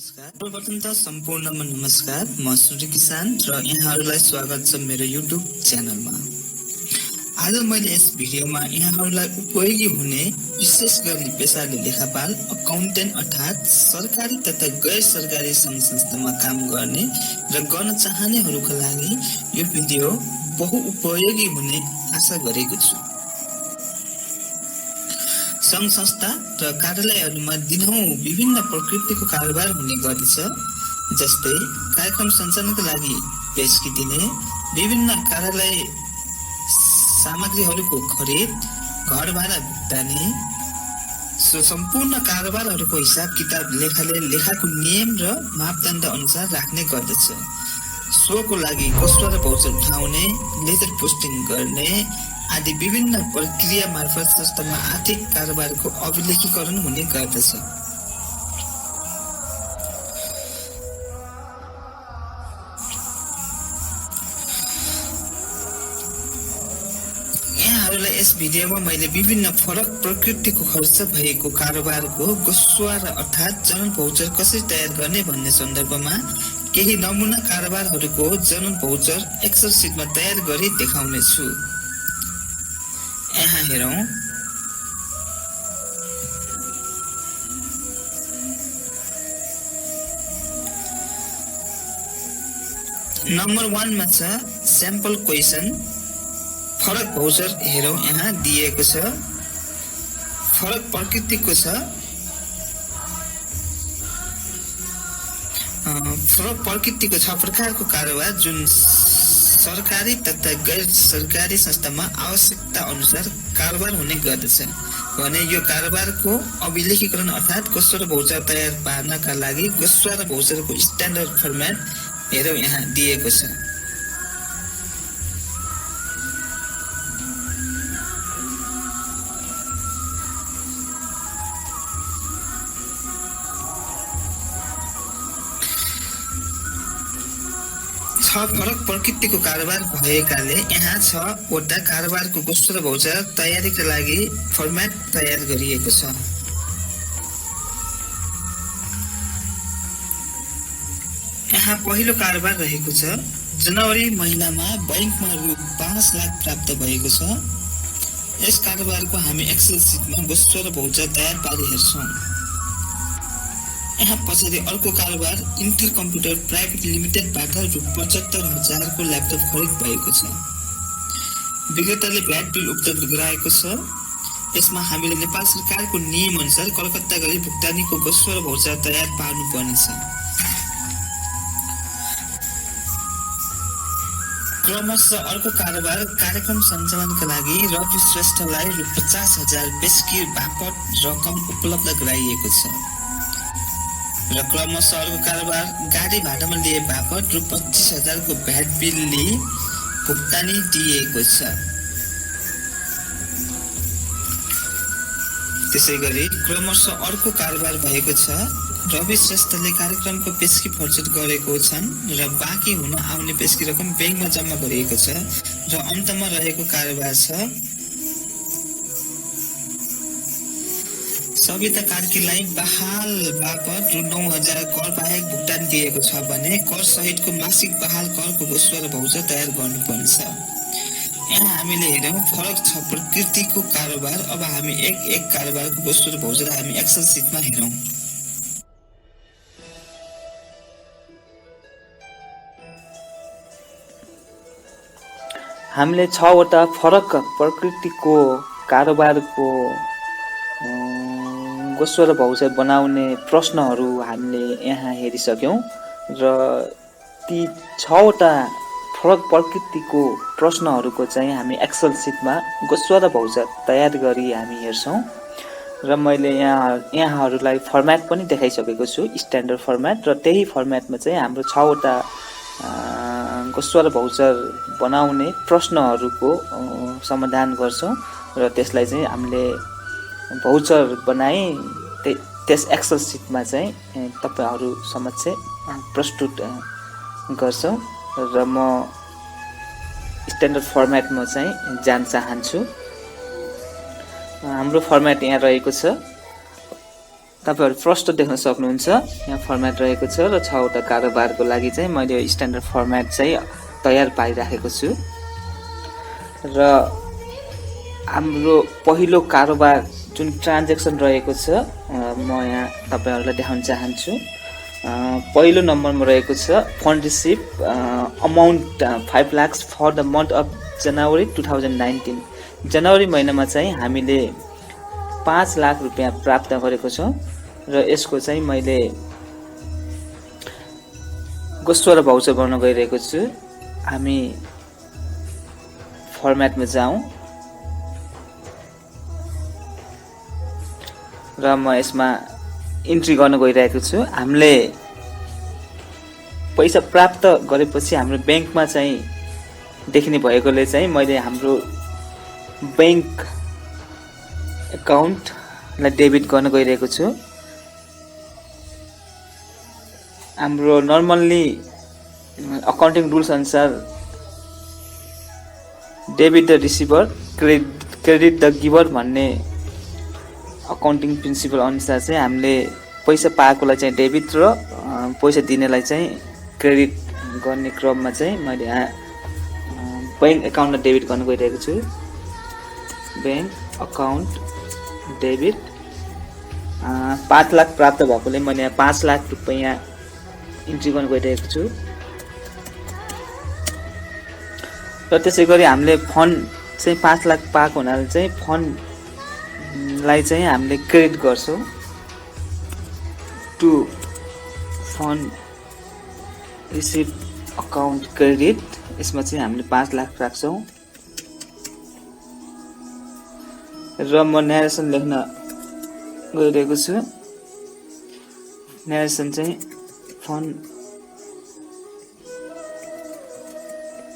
नमस्कार। सर्वप्रथम त सम्पूर्णमा नमस्कार। म सूर्य किसान र यहाँहरूलाई स्वागत छ मेरो युट्युब च्यानलमा। आज मैले यस भिडियोमा यहाँहरूलाई उपयोगी हुने विशेष गरी पेसाले लेखापाल अकाउन्टेन्ट अर्थात् सरकारी तथा गैर सरकारी सङ्घ संस्थामा काम गर्ने र गर्न चाहनेहरूका लागि यो भिडियो बहुउपयोगी हुने आशा गरेको छु। सङ्घ संस्था र कार्यालयहरूमा दिनहुँ विभिन्न प्रकृतिको कारोबार हुने गर्दछ, जस्तै कार्यक्रम सञ्चालनका लागि पेस्की दिने, विभिन्न कार्यालय सामग्रीहरूको खरिद, घर भाडा भुक्तानी, सो सम्पूर्ण कारोबारहरूको हिसाब किताब लेखाले लेखाको नियम र मापदण्ड अनुसार राख्ने गर्दछ। सोको लागि कसुवा र भौचर उठाउने, लेजर पोस्टिङ गर्ने आदि विभिन्न प्रक्रिया मार्फत संस्थामा आर्थिक कारोबारको अभिलेखीकरण हुने गर्दछ। यहाँहरूलाई यस भिडियोमा मैले विभिन्न फरक प्रकृतिको खर्च भएको कारोबारको गोस्वा र अर्थात् जनरल भौचर कसरी तयार गर्ने भन्ने सन्दर्भमा केही नमुना कारोबारहरूको जनरल भौचर एक्सेल सिटमा तयार गरी देखाउने छु। यहाँ हेरौँ। नम्बर 1 मा छ स्याम्पल क्वेसन। फरक भौचर हेरौँ, यहाँ दिएको छ। फरक प्रकृतिको छ। फरक प्रकृतिको 6 प्रकारको कारोबार जुन सरकारी तथा गैर सरकारी संस्थामा आवश्यकता अनुसार कारोबार हुने गर्दछ भने यो कारोबारको अभिलेखीकरण अर्थात् गोस्वा र भौचर तयार पार्नका लागि गोस्वा र भौचरको स्ट्यान्डर्ड फर्मेट हेरौँ, यहाँ दिएको छ। फरक प्रकृतिको कारोबार भएकाले यहाँ 6 वटा कारोबारको गोस्वा र भौचर तयारीका लागि फर्मेट तयार गरिएको छ। यहाँ पहिलो कारोबार रहेको छ। जनवरी महिनामा बैंकमा रु 5 लाख प्राप्त भएको छ। यस कारोबारको हामी एक्सेल सिटमा गोस्वा र भौचर तयार पारी हेर्छौँ। यहाँ पछाडि अर्को कारोबार इन्टेल कम्प्युटर प्राइभेट लिमिटेडबाट रु 75,000 को ल्यापटप खरिद भएको छ। विक्रेताले भ्याट बिल उपलब्ध गराएको छ। यसमा हामीले नेपाल सरकारको नियम अनुसार कलकत्ता गरी भुक्तानीको गोस्वा र भौचर तयार पार्नुपर्नेछ। क्रमशः अर्को कारोबार कार्यक्रम सञ्चालनका लागि रवि श्रेष्ठलाई रु 50,000 पेस्की बापत रकम उपलब्ध गराइएको छ र क्रमशः अर्को कारोबार गाडी भाडामा लिए बापत रु 25,000 को भ्याट बिलले भुक्तानी दिएको छ। त्यसैगरी क्रमशः अर्को कारोबार भएको छ। रवि श्रेष्ठले कार्यक्रमको पेस्की फर्चट गरेको छन् र बाँकी हुन आउने पेस्की रकम बैंकमा जम्मा गरिएको छ र अन्तमा रहेको कारोबार छ सविता कार्कीलाई बहाल बापत रु 9,000 कर बाहेक भुक्तान दिएको छ भने कर सहितको मासिक बहाल करको गोस्वा र भौचर तयार गर्नुपर्नेछ। यहाँ हामीले हेरौँ फरक 6 प्रकृतिको कारोबार। अब हामी एक कारोबारको गोस्वा र भौचर हामी एक्सेल सिटमा हेरौँ। हामीले 6 वटा फरक प्रकृतिको कारोबारको गोस्वा र भौचर बनाउने प्रश्नहरू हामीले यहाँ हेरिसक्यौँ र ती 6 वटा फरक प्रकृतिको प्रश्नहरूको चाहिँ हामी एक्सेल सिटमा गोस्वा र भौचर तयार गरी हामी हेर्छौँ र मैले यहाँहरूलाई फर्मेट पनि देखाइसकेको छु, स्ट्यान्डर्ड फर्मेट, र त्यही फर्मेटमा चाहिँ हाम्रो 6 वटा गोस्वा र भौचर बनाउने प्रश्नहरूको समाधान गर्छौँ र त्यसलाई चाहिँ हामीले भौचर बनाई त्यस एक्सेल सिटमा चाहिँ तपाईहरु समक्ष प्रस्तुत गर्छौँ र म स्ट्यान्डर्ड फर्मेटमा चाहिँ जान चाहन्छु। हाम्रो फर्मेट यहाँ रहेको छ। तपाईहरु प्रष्ट देख्न सक्नुहुन्छ यहाँ फर्मेट रहेको छ र 6 वटा कारोबारको लागि चाहिँ मैले स्ट्यान्डर्ड फर्मेट चाहिँ तयार पारिराखेको छु र हाम्रो पहिलो कारोबार जुन ट्रान्ज्याक्सन रहेको छ म यहाँ तपाईहरुलाई देखाउन चाहन्छु पहिलो नम्बरमा रहेको छ fund receive amount 5 lakh for the month of January 2019 जनवरी महिनामा चाहिँ हामीले 5 लाख रुपैयाँ प्राप्त गरेको छौं र यसको चाहिँ मैले गोस्वार भाउचर गर्न गइरहेको छु हामी फर्मेटमा जाउँ र म यसमा इन्ट्री गर्न गइरहेको छु हामीले पैसा प्राप्त गरेपछि हाम्रो बैंकमा चाहिँ देखिने भएकोले चाहिँ मैले हाम्रो बैंक अकाउन्टलाई डेबिट गर्न गइरहेको छु हाम्रो नर्मल्ली अकाउन्टिङ रुल्स अनुसार debit the receiver credit the giver भन्ने अकाउन्टिङ प्रिन्सिपल अनुसार चाहिँ हामीले पैसा पाएकोलाई चाहिँ डेबिट र पैसा दिनेलाई चाहिँ क्रेडिट गर्ने क्रममा चाहिँ मैले यहाँ बैंक अकाउन्टलाई डेबिट गर्न गइरहेको छु बैंक अकाउन्ट डेबिट 5 लाख प्राप्त भएकोले मैले यहाँ 5 लाख रुपैयाँ इन्ट्री गर्न गइरहेको छु र त्यसै गरी हामीले फन्ड चाहिँ 5 लाख पाएको हुनाले चाहिँ फन्डलाई चाहिँ हामीले क्रेडिट गर्छौं to fund receive account credit यसमा चाहिँ हामीले 5 लाख राख्छौं र म न्यारेसन लेख्न गइरहेको छु न्यारेसन चाहिँ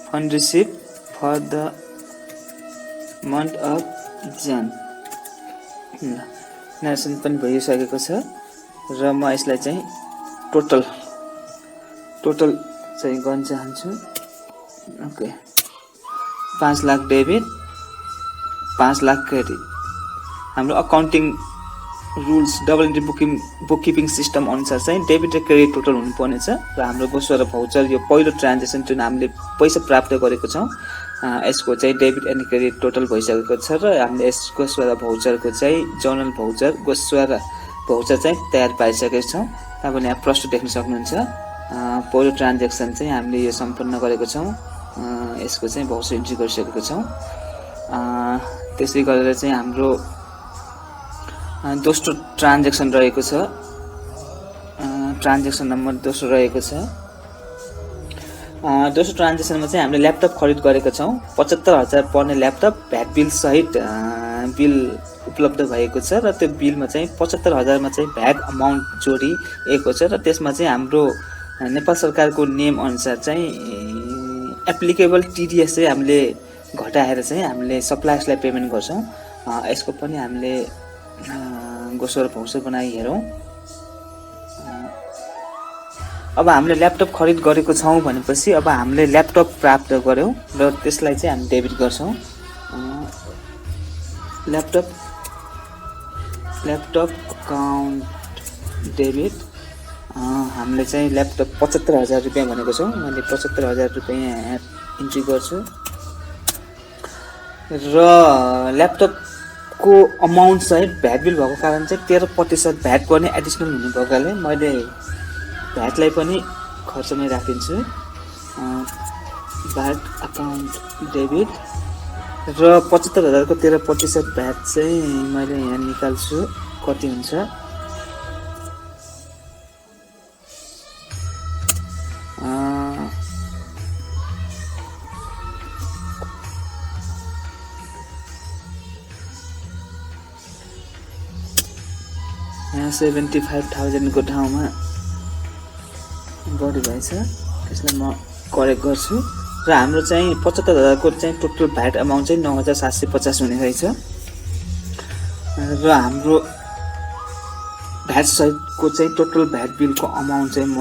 fund receive for the month of जन न्यारेसन पनि भइसकेको छ र म यसलाई चाहिँ टोटल चाहिँ गर्न चाहन्छु okay 5 lakh debit 5 lakh credit हाम्रो accounting rules double entry bookkeeping system अनुसार चाहिँ डेबिट र क्रेडिट टोटल हुनुपर्ने छ र हाम्रो गोस्वार भाउचर यो पहिलो ट्रान्ज्याक्सन जुन हामीले पैसा प्राप्त गरेको छौं यसको चाहिँ डेबिट एन्ड क्रेडिट टोटल भइसकेको छ र हामीले यस गोस्वार भाउचरको चाहिँ जर्नल भाउचर गोस्वार भाउचर चाहिँ तयार पारिसकेका छौं तपाईले यहाँ प्रष्ट देख्न सक्नुहुन्छ पहिलो ट्रान्ज्याक्सन चाहिँ हामीले यो सम्पन्न गरेको छौं यसको चाहिँ भाउचर इन्ट्री गरिसकेको छौं त्यसै गरेर चाहिँ हाम्रो दोस्रो ट्रान्ज्याक्सन रहेको छ ट्रान्ज्याक्सन नम्बर दोस्रो रहेको छ दोस्रो ट्रान्ज्याक्सनमा चाहिँ हामीले ल्यापटप खरिद गरेको छौं 75000 पर्ने ल्यापटप भ्याट बिल सहित बिल उपलब्ध भएको छ र त्यो बिलमा चाहिँ 75000 मा चाहिँ भ्याट अमाउन्ट जोडिएको छ र त्यसमा चाहिँ हाम्रो नेपाल सरकारको नियम अनुसार चाहिँ एप्लिकेबल टिडीएस चाहिँ हामीले घटाएर चाहिँ हामीले सप्लायर्सलाई पेमेन्ट गर्छौं यसको पनि हामीले गोस्वार भाउचर बनाई हेरौं अब हामीले ल्यापटप खरिद गरेको छौं भनेपछि अब हामीले ल्यापटप प्राप्त गर्यौं र त्यसलाई चाहिँ हामी डेबिट गर्छौं ल्यापटप अकाउन्ट डेबिट हामीले चाहिँ ल्यापटप 75000 रुपैयाँ भनेको छौं मैले 75000 रुपैयाँ इन्ट्री गर्छु र ल्यापटप को अमाउन्ट चाहिँ भ्याट बिल भएको कारण चाहिँ 13% भ्याट पर्ने एडिसनल हुने भएकाले मैले भ्याटलाई पनि खर्चमै राखिदिन्छु भ्याट अकाउन्ट डेबिट र 75000 को 13% भ्याट चाहिँ मैले यहाँ निकाल्छु कति हुन्छ यहाँ 75000 को ठाउँमा बढी भएछ त्यसलाई म करेक्ट गर्छु र हाम्रो चाहिँ 75000 को चाहिँ टोटल भ्याट अमाउन्ट चाहिँ 9750 हुने रहेछ र हाम्रो भ्याट सहितको चाहिँ टोटल भ्याट बिलको अमाउन्ट चाहिँ म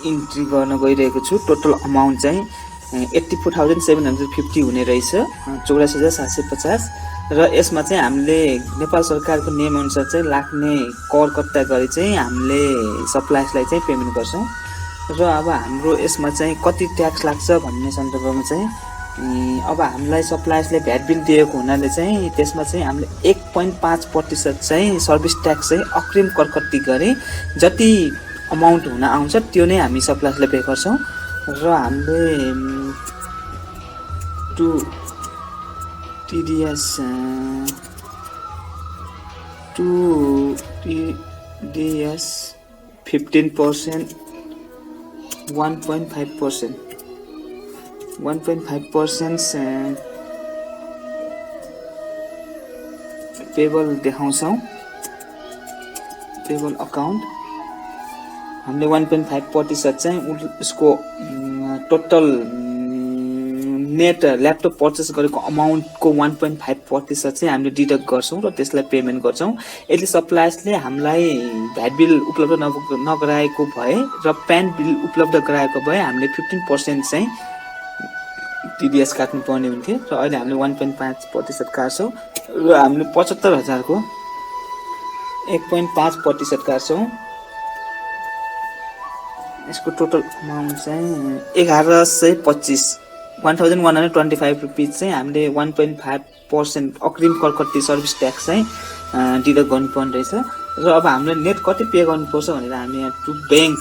इन्ट्री गर्न गइरहेको छु टोटल अमाउन्ट चाहिँ 84750 हुने रहेछ 84750 र यसमा चाहिँ हामीले नेपाल सरकारको नियमअनुसार चाहिँ लाग्ने कर कट्टा गरी चाहिँ हामीले सप्लायर्सलाई चाहिँ पेमेन्ट गर्छौँ। र अब हाम्रो यसमा चाहिँ कति ट्याक्स लाग्छ भन्ने सन्दर्भमा चाहिँ अब हामीलाई सप्लायर्सले भ्याट बिल दिएको हुनाले चाहिँ त्यसमा चाहिँ हामीले 1.5% चाहिँ सर्भिस ट्याक्स चाहिँ अग्रिम करकट्टी गरी जति अमाउन्ट हुन आउँछ त्यो नै हामी सप्लायर्सले पे गर्छौँ। र हामीले टु TDS 15%, 1.5% पेबल देखाउँछौँ, पेबल अकाउन्ट हामीले 1.5% चाहिँ उसको टोटल नेट ल्यापटप पर्चेस गरेको अमाउन्टको 1.5% चाहिँ हामीले डिडक्ट गर्छौँ र त्यसलाई पेमेन्ट गर्छौँ। यसले सप्लायर्सले हामीलाई भ्याट बिल उपलब्ध नगराएको भए र प्यान बिल उपलब्ध गराएको भए हामीले 15% चाहिँ TDS काट्नु पर्ने हुन्थ्यो र अहिले हामीले 1.5% काट्छौँ र हामीले 75,000 को 1.5% काट्छौँ। यसको टोटल अमाउन्ट चाहिँ 1125 रुपिस चाहिँ हामीले 1.5% अग्रिम करकट्टी सर्भिस ट्याक्स चाहिँ डिडक्ट गर्नुपर्ने रहेछ। र अब हामीले नेट कति पे गर्नुपर्छ भनेर हामी यहाँ to bank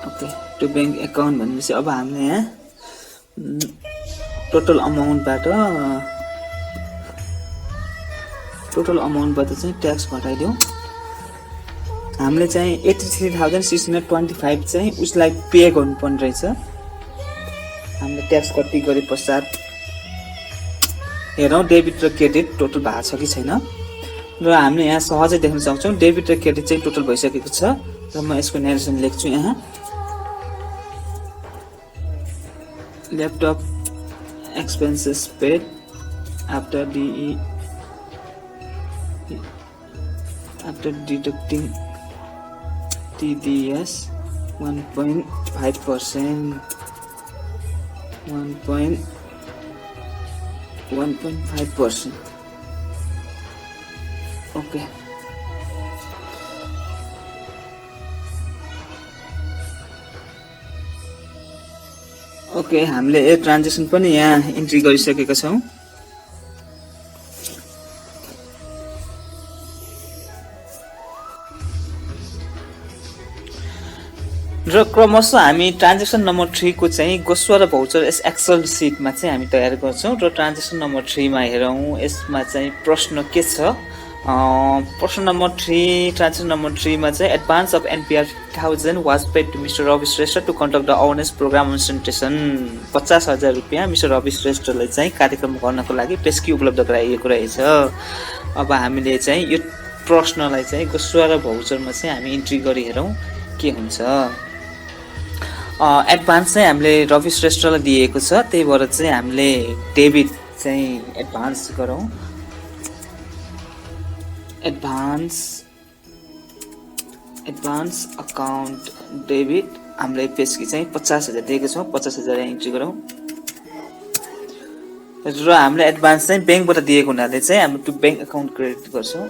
okay to bank account भनेपछि अब हामीले यहाँ टोटल अमाउन्टबाट चाहिँ ट्याक्स घटाइदिउँ। हामीले चाहिँ 83,625 चाहिँ उसलाई पे गर्नुपर्ने रहेछ। हामीले ट्याक्स कति गरे पश्चात हेरौँ डेबिट र क्रेडिट टोटल भएको छ कि छैन। र हामीले यहाँ सहजै देख्न सक्छौँ डेबिट र क्रेडिट चाहिँ टोटल भइसकेको छ। र म यसको नेरेसन लेख्छु यहाँ। Laptop expenses paid after deducting TDS 1.5%, 1.5%. Okay. Okay हामीले यो ट्रान्जेक्सन पनि यहाँ इन्ट्री गरिसकेका छौँ। र क्रमशः हामी ट्रान्जेक्सन नम्बर 3 को चाहिँ गोस्वा र भौचर यस एक्सेल सिटमा चाहिँ हामी तयार गर्छौँ। र ट्रान्जेक्सन नम्बर 3 मा हेरौँ यसमा चाहिँ प्रश्न के छ। प्रश्न नम्बर 3 ट्रान्जेक्सन नम्बर 3 मा चाहिँ advance of NPR 50,000 was paid to mister Ravi Shrestha to conduct the awareness program on sanitation. 50,000 रुपियाँ मिस्टर रवि श्रेष्ठलाई चाहिँ कार्यक्रम गर्नको लागि पेस्की उपलब्ध गराइएको रहेछ। अब हामीले चाहिँ यो प्रश्नलाई चाहिँ गोस्वा र भौचरमा चाहिँ हामी इन्ट्री गरी हेरौँ के हुन्छ। एडभान्स चाहिँ हामीले रवि श्रेष्ठलाई दिएको छ, त्यही भएर चाहिँ हामीले डेबिट चाहिँ एडभान्स गरौँ। एडभान्स अकाउन्ट डेबिट हामीले पेस्की चाहिँ 50,000 दिएको छौँ, 50,000 इन्ट्री गरौँ। र हामीले एडभान्स चाहिँ ब्याङ्कबाट दिएको हुनाले चाहिँ हामी टु ब्याङ्क अकाउन्ट क्रेडिट गर्छौँ।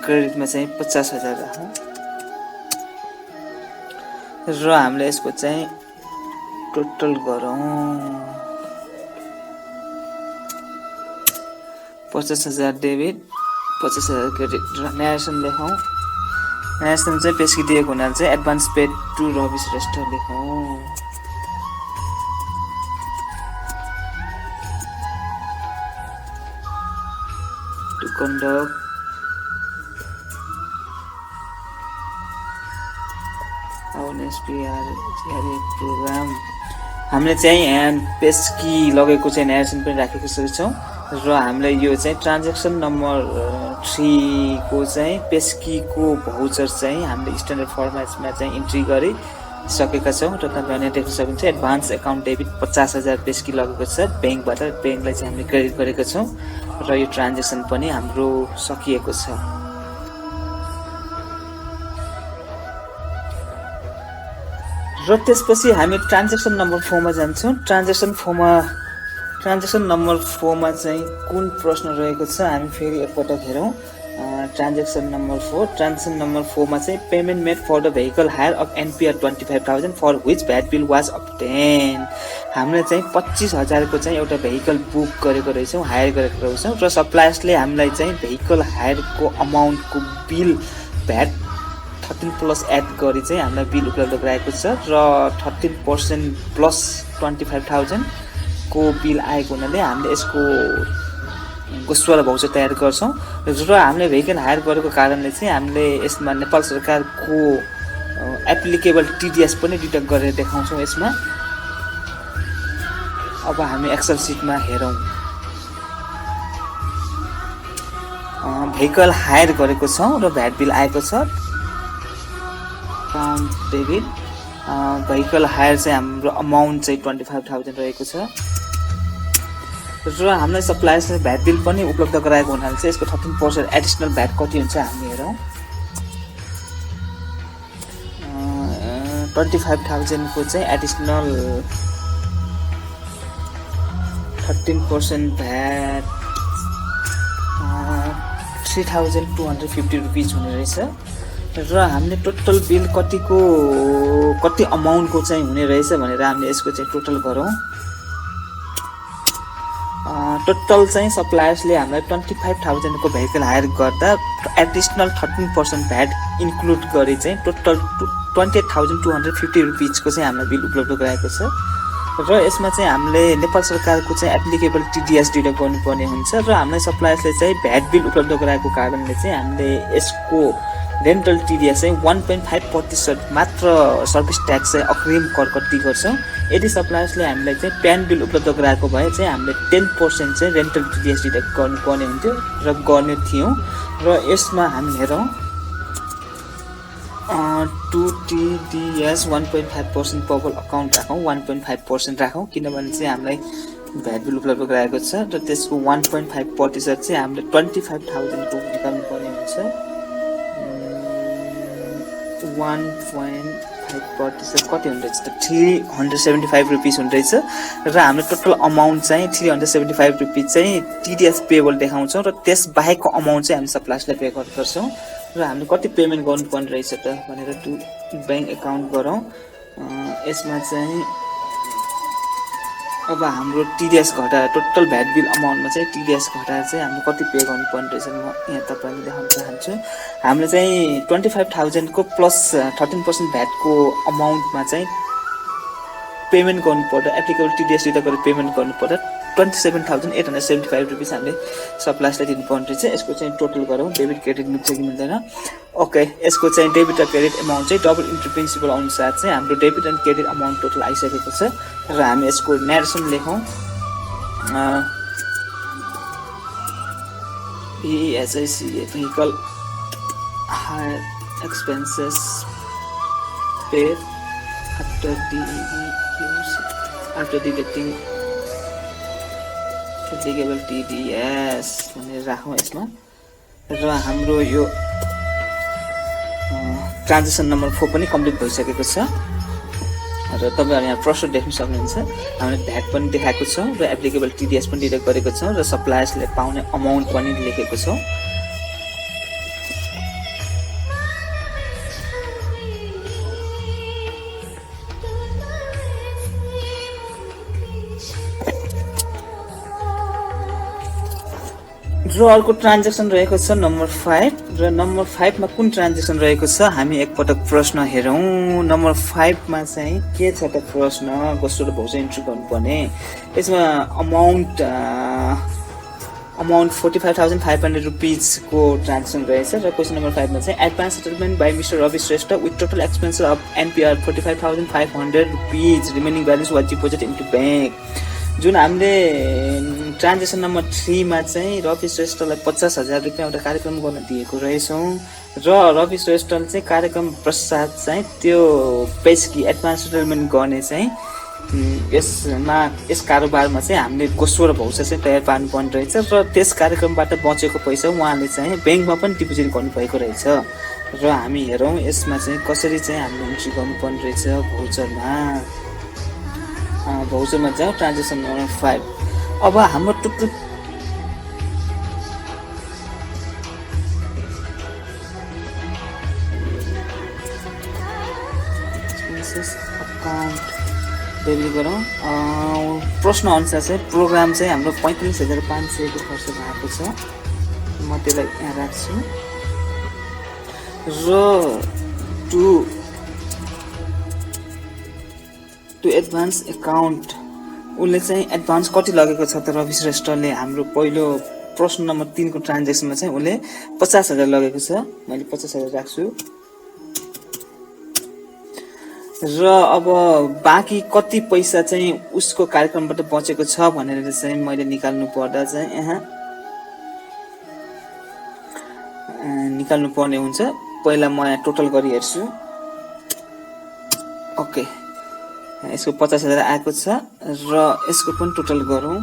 क्रेडिटमा चाहिँ 50,000 राखौँ। र हामीले यसको चाहिँ टोटल गरौँ। 50,000 डेबिट 50,000 क्रेडिट र नेरेसन लेखौँ। नेरेसन चाहिँ पेस्की दिएको हुनाले चाहिँ advance paid to Ravi Shrestha लेखौँ। टु कन्डक्ट अवेरनेस प्रोग्राम हामीले चाहिँ यहाँ पेस्की लगेको चाहिँ नेरेसन पनि राखेको छौँ। र हामीले यो चाहिँ ट्रान्जेक्सन नम्बर 3 को चाहिँ पेस्की को भौचर चाहिँ हामीले स्ट्यान्डर्ड फर्मेटमा चाहिँ इन्ट्री गरी सकेका छौँ र तपाईँहरूले देख्न सक्नुहुन्छ एडभान्स एकाउन्ट डेबिट 50,000 बेसी लगेको छ ब्याङ्कबाट। ब्याङ्कलाई चाहिँ हामीले क्रेडिट गरेका छौँ र यो ट्रान्जेक्सन पनि हाम्रो सकिएको छ। र त्यसपछि हामी ट्रान्जेक्सन नम्बर 4 मा जान्छौँ। ट्रान्जेक्सन नम्बर 4 मा चाहिँ कुन प्रश्न रहेको छ हामी फेरि एकपटक हेरौँ। ट्रान्जेक्सन नम्बर 4 मा चाहिँ payment made for the vehicle hire of NPR 25,000 for which VAT bill was obtain. हामीले चाहिँ 25,000 को चाहिँ एउटा भेहिकल बुक गरेको रहेछौँ, हायर गरेको रहेछौँ र सप्लायर्सले हामीलाई चाहिँ भेहिकल हायरको अमाउन्टको बिल भ्याट 13+ एड गरी चाहिँ हामीलाई बिल उपलब्ध गराएको छ र 13% प्लस 25,000 को बिल आएको हुनाले हामीले यसको गोस्वाला भाउचर तयार गर्छौँ र हामीले भेहिकल हायर गरेको कारणले चाहिँ हामीले यसमा नेपाल सरकारको एप्लिकेबल TDS पनि डिडक्ट गरेर देखाउँछौँ यसमा। अब हामी एक्सेल सिटमा हेरौँ। भेहिकल हायर गरेको छौँ र भ्याट बिल आएको छ। अकाउन्ट डेबिट भेहिकल हायर चाहिँ हाम्रो अमाउन्ट चाहिँ 25,000 रहेको छ र हामीलाई सप्लायर्सले भ्याट बिल पनि उपलब्ध गराएको हुनाले चाहिँ यसको 13% एडिसनल भ्याट कति हुन्छ हामी हेरौँ। 25,000 को चाहिँ एडिसनल 13% भ्याट 3,250 रुपिज हुने रहेछ र हामीले टोटल बिल कति अमाउन्टको चाहिँ हुने रहेछ भनेर हामीले यसको चाहिँ टोटल गरौँ। टोटल चाहिँ सप्लायर्सले हामीलाई 25,000 को भेहिकल हायर गर्दा एडिसनल 13% भ्याट इन्क्लुड गरी चाहिँ टोटल 28,250 रुपिजको चाहिँ हामीलाई बिल उपलब्ध गराएको छ र यसमा चाहिँ हामीले नेपाल सरकारको चाहिँ एप्लिकेबल TDS डिडक्ट गर्नुपर्ने हुन्छ र हामीलाई सप्लायर्सले चाहिँ भ्याट बिल उपलब्ध गराएको कारणले चाहिँ हामीले यसको रेन्टल TDS चाहिँ 1.5% मात्र सर्भिस ट्याक्स चाहिँ अग्रिम कर कति गर्छौँ। यदि सप्लायर्सले हामीलाई चाहिँ प्यान बिल उपलब्ध गराएको भए चाहिँ हामीले 10% चाहिँ रेन्टल TDS डिडक्ट गर्नुपर्ने हुन्थ्यो र गर्ने थियौँ र यसमा हामी हेरौँ 2TDS 1.5% पबल अकाउन्ट राखौँ, 1.5% राखौँ किनभने चाहिँ हामीलाई भ्याट बिल उपलब्ध गराएको छ र त्यसको 1.5% चाहिँ हामीले 25,000 को निकाल्नुपर्ने हुन्छ। 1.5% कति हुँदैछ त 375 रुपिस हुँदैछ र हाम्रो टोटल अमाउन्ट चाहिँ 375 रुपिस चाहिँ TDS पेबल देखाउँछौँ र त्यस बाहेकको अमाउन्ट चाहिँ हामी सप्लायर्सलाई पे गर्छौँ र हामीले कति पेमेन्ट गर्नुपर्ने रहेछ त भनेर ब्याङ्क एकाउन्ट गरौँ। यसमा चाहिँ अब हाम्रो TDS घटाएर टोटल भ्याट बिल अमाउन्टमा चाहिँ TDS घटाएर चाहिँ हामीले कति पे गर्नुपर्ने रहेछ म यहाँ तपाईँलाई देखाउन चाहन्छु। हामीले चाहिँ 25,000 को प्लस 13% भ्याटको अमाउन्टमा चाहिँ पेमेन्ट गर्नुपर्दा एप्लिकेबल TDS डिडक्ट गरेर पेमेन्ट गर्नुपर्दा 27,875 रुपिस हामीले सप्लायर्सलाई दिनुपर्ने रहेछ। यसको चाहिँ टोटल गरौँ डेबिट क्रेडिट मिल्छ कि मिल्दैन। ओके, यसको चाहिँ डेबिट र क्रेडिट एमाउन्ट चाहिँ डबल इन्ट्री प्रिन्सिपल अनुसार चाहिँ हाम्रो debit and credit amount total आइसकेको छ र हामी यसको नेरेसन लेखौँ। Vehicle hire expenses paid after deducting applicable TDS भनेर राखौँ यसमा र हाम्रो यो ट्रान्जेक्सन नम्बर 4 पनि कम्प्लिट भइसकेको छ र तपाईँहरू यहाँ प्रश्न देख्न सक्नुहुन्छ। हामीले भ्याट पनि देखाएको छौँ र एप्लिकेबल TDS पनि डिडक्ट गरेको छौँ र सप्लायर्सले पाउने अमाउन्ट पनि लेखेको छौँ। र अर्को ट्रान्जेक्सन रहेको छ नम्बर 5 र नम्बर 5 मा कुन ट्रान्जेक्सन रहेको छ हामी एकपटक प्रश्न हेरौँ। नम्बर 5 मा चाहिँ के छ त प्रश्न कस्तो भाउचर इन्ट्री गर्नुपर्ने। यसमा अमाउन्ट 45,500 रुपिज को ट्रान्जेक्सन रहेछ र क्वेसन नम्बर 5 मा चाहिँ advance settlement by mister Ravi Shrestha with total expenses of NPR 45,500 rupees remaining balance was deposit into bank. जुन हामीले ट्रान्जेक्सन नम्बर 3 मा चाहिँ रवि श्रेष्ठलाई 50,000 रुपियाँ एउटा कार्यक्रम गर्न दिएको रहेछौँ र रवि श्रेष्ठले चाहिँ कार्यक्रम पश्चात चाहिँ त्यो पेस्की एडभान्स सेटलमेन्ट गर्ने चाहिँ यस कारोबारमा चाहिँ हामीले गोस्रो र भौसा चाहिँ तयार पार्नुपर्ने रहेछ र त्यस कार्यक्रमबाट बचेको पैसा उहाँले चाहिँ ब्याङ्कमा पनि डिपोजिट गर्नुभएको रहेछ र हामी हेरौँ यसमा चाहिँ कसरी चाहिँ हामीले एन्ट्री गर्नुपर्ने रहेछ भौचरमा जाउँ ट्रान्जेक्सन नम्बर 5। अब हाम्रो टोटल अकाउन्ट डेबिट गरौँ। प्रश्न अनुसार चाहिँ प्रोग्राम चाहिँ हाम्रो 45,500 को खर्च भएको छ। म त्यसलाई यहाँ राख्छु र टु एडभान्स एकाउन्ट उसले चाहिँ एडभान्स कति लगेको छ त रवि श्रेष्ठले हाम्रो पहिलो प्रश्न नम्बर 3 को ट्रान्जेक्सनमा चाहिँ उसले 50,000 लगेको छ। मैले 50,000 राख्छु र अब बाँकी कति पैसा चाहिँ उसको कार्यक्रमबाट बचेको छ भनेर चाहिँ मैले निकाल्नु पर्दा चाहिँ यहाँ निकाल्नु पर्ने हुन्छ। पहिला म यहाँ टोटल गरी हेर्छु। ओके, यसको 50,000 आएको छ र यसको पनि टोटल गरौँ।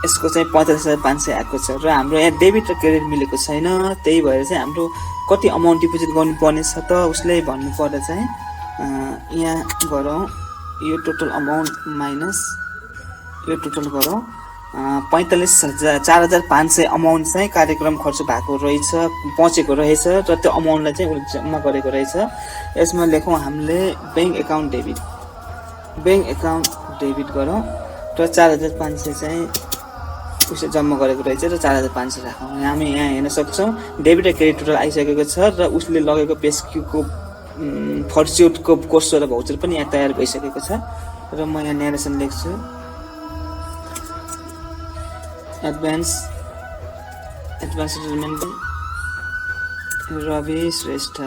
यसको चाहिँ 45,500 आएको छ र हाम्रो यहाँ डेबिट र क्रेडिट मिलेको छैन। त्यही भएर चाहिँ हाम्रो कति अमाउन्ट डिपोजिट गर्नुपर्ने छ त उसले भन्नुपर्दा चाहिँ यहाँ गरौँ। यो टोटल अमाउन्ट माइनस यो टोटल गरौँ। 4,500 अमाउन्ट चाहिँ कार्यक्रम खर्च भएको रहेछ, बचेको रहेछ र त्यो अमाउन्टलाई चाहिँ उसले जम्मा गरेको रहेछ। यसमा लेखौँ हामीले ब्याङ्क एकाउन्ट डेबिट गरौँ र 4,500 चाहिँ उसले जम्मा गरेको रहेछ र 4,500 राखौँ। हामी यहाँ हेर्न सक्छौँ डेबिट र क्रेडिट टोटल आइसकेको छ र उसले लगेको पेस्कीको फर्च्युटको कोर्स र भाउचर पनि यहाँ तयार भइसकेको छ र म यहाँ न्यारेसन लेख्छु। Advance settlement Ravi Shrestha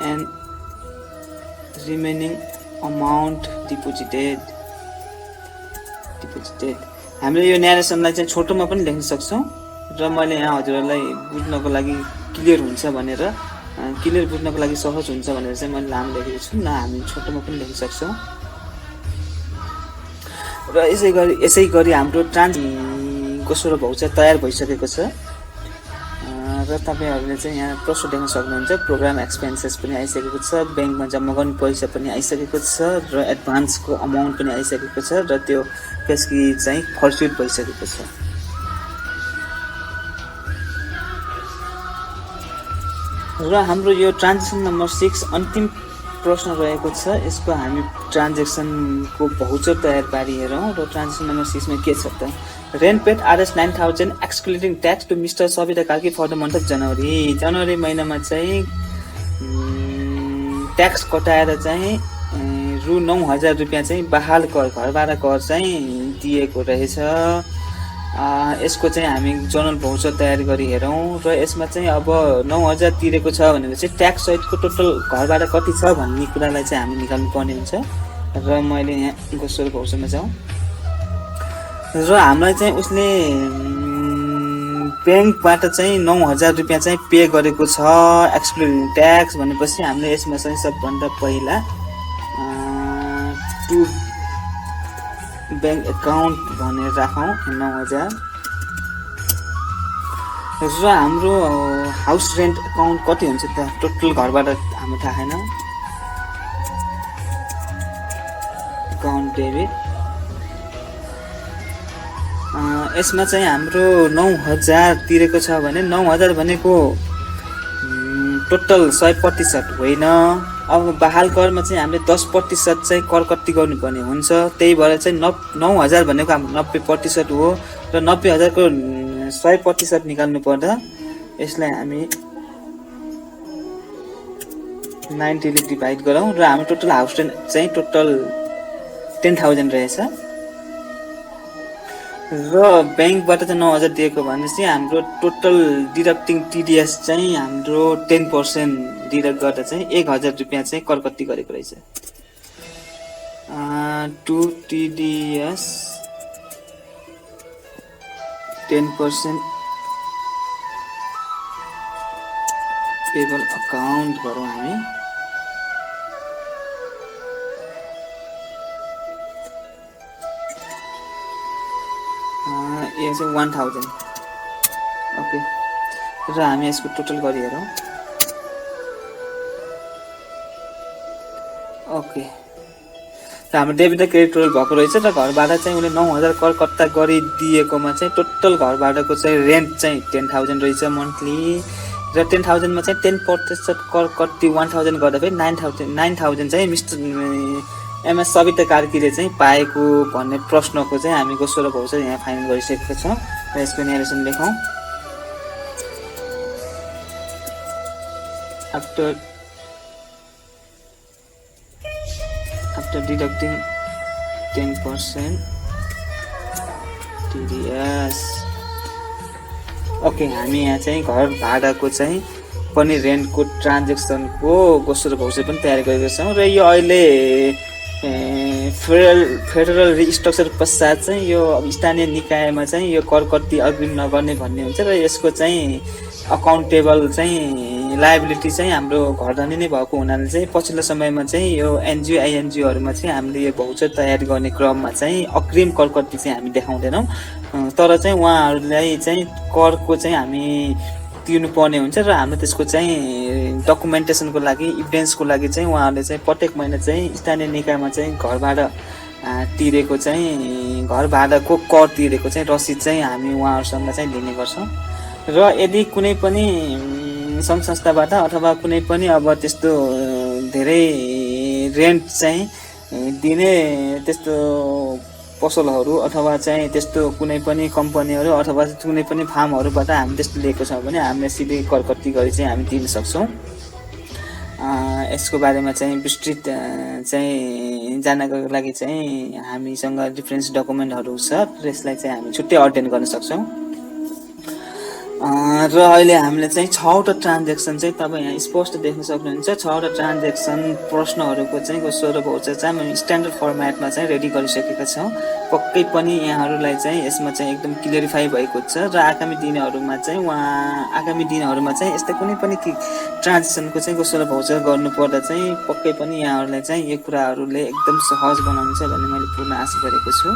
and remaining amount deposited. हामीले यो न्यारेसनलाई चाहिँ छोटोमा पनि लेख्न सक्छौँ र मैले यहाँ हजुरहरूलाई बुझ्नको लागि क्लियर हुन्छ भनेर बुझ्नको लागि सहज हुन्छ भनेर चाहिँ मैले लामो लेखेको छु। न हामी छोटोमा पनि लेख्न सक्छौँ र यसै गरी हाम्रो गोस्रो भौचर तयार भइसकेको छ र तपाईँहरूले चाहिँ यहाँ प्रश्न देख्न सक्नुहुन्छ। प्रोग्राम एक्सपेन्सेस पनि आइसकेको छ, ब्याङ्कमा जम्मा गर्ने पैसा पनि आइसकेको छ र एडभान्सको अमाउन्ट पनि आइसकेको छ र त्यो पेस्की चाहिँ फर्च्युट भइसकेको छ। र हाम्रो यो ट्रान्जेक्सन नम्बर 6 अन्तिम प्रश्न रहेको छ। यसको हामी ट्रान्जेक्सनको भौचर तयार पारी हेरौँ र ट्रान्जेक्सन नम्बर 6 मा के छ त rent paid RS 9,000 excluding tax to mister Savita Karki for the month of जनवरी महिनामा चाहिँ ट्याक्स कटाएर चाहिँ रु 9,000 रुपियाँ चाहिँ बहाल कर घरभाडा कर चाहिँ दिएको रहेछ। यसको चाहिँ हामी जनरल भौचर तयार गरी हेरौँ र यसमा चाहिँ अब 9,000 तिरेको छ भनेको चाहिँ ट्याक्स सहितको टोटल घरभाडा कति छ भन्ने कुरालाई चाहिँ हामी निकाल्नु पर्ने हुन्छ। र मैले यहाँ गोस्रो भौचरमा जाउँ र हामीलाई चाहिँ उसले ब्याङ्कबाट चाहिँ 9,000 रुपियाँ चाहिँ पे गरेको छ एक्सक्लुडिङ ट्याक्स भनेपछि हामीले यसमा चाहिँ सबभन्दा पहिला टु ब्याङ्क एकाउन्ट भनेर राखौँ 9,000 र हाम्रो हाउस रेन्ट एकाउन्ट कति हुन्छ त टोटल घरबाट हाम्रो थाहा छैन। एकाउन्ट डेबिट यसमा चाहिँ हाम्रो 9,000 तिरेको छ भने 9,000 भनेको टोटल 100% होइन। अब बहाल करमा चाहिँ हामीले 10% चाहिँ कर कति गर्नुपर्ने हुन्छ। त्यही भएर चाहिँ 9,000 भनेको हाम्रो 90% हो र 90,000 को 100% निकाल्नु पर्दा यसलाई हामी 90 ले डिभाइड गरौँ र हाम्रो टोटल हाउस रेन्ट चाहिँ टोटल 10,000 रहेछ र ब्याङ्कबाट चाहिँ 9,000 दिएको भनेपछि हाम्रो टोटल डिडक्टिङ TDS चाहिँ हाम्रो 10% डिडक्ट गर्दा चाहिँ 1,000 रुपियाँ चाहिँ कर कति गरेको रहेछ। टु टिडिएस 10% पेबल अकाउन्ट गरौँ हामी। यो चाहिँ 1000। ओके, र हामी यसको टोटल गरी हेरौँ। ओके, र हाम्रो डेबिट र क्रेडिट टोटल भएको रहेछ र घर भाडा चाहिँ उसले 9000 कर कट्टा गरिदिएकोमा चाहिँ टोटल घर भाडाको चाहिँ रेन्ट चाहिँ 10000 रहेछ मन्थली, र 10000 मा चाहिँ 10% कर कट्टी 1000 गर्दाखेरि 9000 चाहिँ मिस्टर एमएस सविता कार्कीले चाहिँ पाएको भन्ने प्रश्नको चाहिँ हामी गोसो र भौसो यहाँ फाइनल गरिसकेका छौँ र यसको न्यारेसन लेखौँ। after deducting 10% TDS। ओके, हामी यहाँ चाहिँ घर भाडाको चाहिँ पनि रेन्टको ट्रान्जेक्सनको गोसो र भौसो पनि तयार गरेका छौँ र यो अहिले फेडरल रिस्ट्रक्चर पश्चात चाहिँ यो स्थानीय निकायमा चाहिँ यो कर कट्टी अग्रिम नगर्ने भन्ने हुन्छ र यसको चाहिँ अकाउन्टेबल चाहिँ लायबिलिटी चाहिँ हाम्रो घरधनी नै भएको हुनाले चाहिँ पछिल्लो समयमा चाहिँ यो एनजिओ आइएनजिओहरूमा चाहिँ हामीले यो भौचर तयारी गर्ने क्रममा चाहिँ अग्रिम कर कट्टी चाहिँ हामी देखाउँदैनौँ, तर चाहिँ उहाँहरूलाई चाहिँ करको चाहिँ हामी तिर्नुपर्ने हुन्छ र हाम्रो त्यसको चाहिँ डकुमेन्टेसनको लागि इभिडेन्सको लागि चाहिँ उहाँहरूले चाहिँ प्रत्येक महिना चाहिँ स्थानीय निकायमा चाहिँ घर भाडा तिरेको चाहिँ घर भाडाको कर तिरेको चाहिँ रसिद चाहिँ हामी उहाँहरूसँग चाहिँ लिने गर्छौँ र यदि कुनै पनि सङ्घ संस्थाबाट अथवा कुनै पनि अब त्यस्तो धेरै रेन्ट चाहिँ दिने त्यस्तो पसलहरू अथवा चाहिँ त्यस्तो कुनै पनि कम्पनीहरू अथवा कुनै पनि फार्महरूबाट हामी त्यस्तो लिएको छौँ भने हामीले सिधै कर कट्टी गरी चाहिँ हामी दिन सक्छौँ। यसको बारेमा चाहिँ विस्तृत चाहिँ जाननको लागि चाहिँ हामीसँग डिफरेन्स डकुमेन्टहरू छ र यसलाई चाहिँ हामी छुट्टै अध्ययन गर्न सक्छौँ। र अहिले हामीले चाहिँ 6वटा ट्रान्जेक्सन चाहिँ तपाईँ यहाँ स्पष्ट देख्न सक्नुहुन्छ। 6वटा ट्रान्जेक्सन प्रश्नहरूको चाहिँ गोसो र भौचर चाहिँ हामी स्ट्यान्डर्ड फर्मेटमा चाहिँ रेडी गरिसकेका छौँ। पक्कै पनि यहाँहरूलाई चाहिँ यसमा चाहिँ एकदम क्लियरिफाई भएको छ र आगामी दिनहरूमा चाहिँ यस्तै कुनै पनि ट्रान्जेक्सनको चाहिँ गोसो र भौचर गर्नुपर्दा चाहिँ पक्कै पनि यहाँहरूलाई चाहिँ यो कुराहरूले एकदम सहज बनाउनुहुन्छ भन्ने मैले पूर्ण आशा गरेको छु।